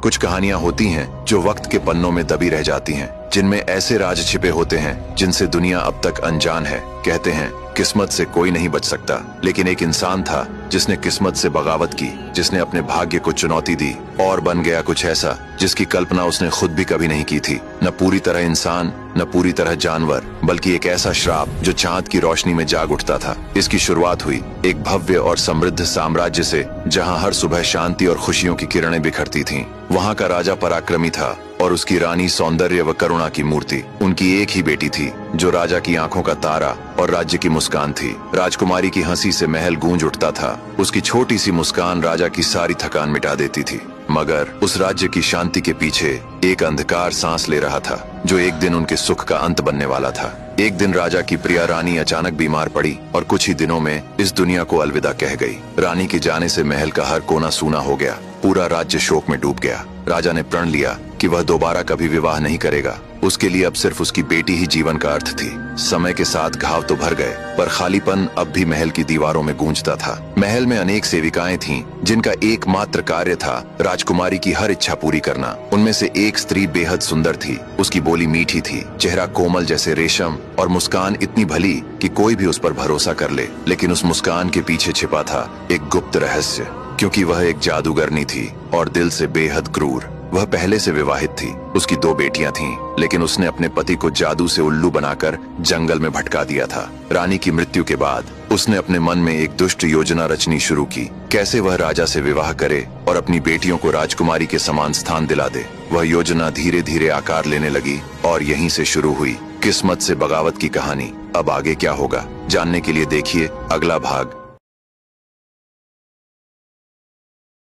कुछ कहानियां होती हैं जो वक्त के पन्नों में दबी रह जाती हैं, जिनमें ऐसे राज छिपे होते हैं जिनसे दुनिया अब तक अनजान है। कहते हैं किस्मत से कोई नहीं बच सकता, लेकिन एक इंसान था जिसने किस्मत से बगावत की, जिसने अपने भाग्य को चुनौती दी और बन गया कुछ ऐसा जिसकी कल्पना उसने खुद भी कभी नहीं की थी। न पूरी तरह इंसान, न पूरी तरह जानवर, बल्कि एक ऐसा श्राप जो चांद की रोशनी में जाग उठता था। इसकी शुरुआत हुई एक भव्य और समृद्ध साम्राज्य से, जहां हर सुबह शांति और खुशियों की किरणें बिखरती थीं। वहां का राजा पराक्रमी था और उसकी रानी सौंदर्य व करुणा की मूर्ति। उनकी एक ही बेटी थी जो राजा की आंखों का तारा और राज्य की मुस्कान थी। राजकुमारी की हंसी से महल गूंज उठता था। उसकी छोटी सी मुस्कान राजा की सारी थकान मिटा देती थी। मगर उस राज्य की शांति के पीछे एक अंधकार सांस ले रहा था, जो एक दिन उनके सुख का अंत बनने वाला था। एक दिन राजा की प्रिय रानी अचानक बीमार पड़ी और कुछ ही दिनों में इस दुनिया को अलविदा कह गई। रानी के जाने से महल का हर कोना सूना हो गया। पूरा राज्य शोक में डूब गया। राजा ने प्रण लिया कि वह दोबारा कभी विवाह नहीं करेगा। उसके लिए अब सिर्फ उसकी बेटी ही जीवन का अर्थ थी। समय के साथ घाव तो भर गए, पर खालीपन अब भी महल की दीवारों में गूंजता था। महल में अनेक सेविकाएं थीं, जिनका एकमात्र कार्य था राजकुमारी की हर इच्छा पूरी करना। उनमें से एक स्त्री बेहद सुंदर थी। उसकी बोली मीठी थी, चेहरा कोमल जैसे रेशम और मुस्कान इतनी भली कि कोई भी उस पर भरोसा कर ले। लेकिन उस मुस्कान के पीछे छिपा था एक गुप्त रहस्य, क्योंकि वह एक जादूगरनी थी और दिल से बेहद क्रूर। वह पहले से विवाहित थी। उसकी 2 बेटियां थीं, लेकिन उसने अपने पति को जादू से उल्लू बनाकर जंगल में भटका दिया था। रानी की मृत्यु के बाद उसने अपने मन में एक दुष्ट योजना रचनी शुरू की, कैसे वह राजा से विवाह करे और अपनी बेटियों को राजकुमारी के समान स्थान दिला दे। वह योजना धीरे धीरे आकार लेने लगी और यहीं से शुरू हुई किस्मत से बगावत की कहानी। अब आगे क्या होगा, जानने के लिए देखिए अगला भाग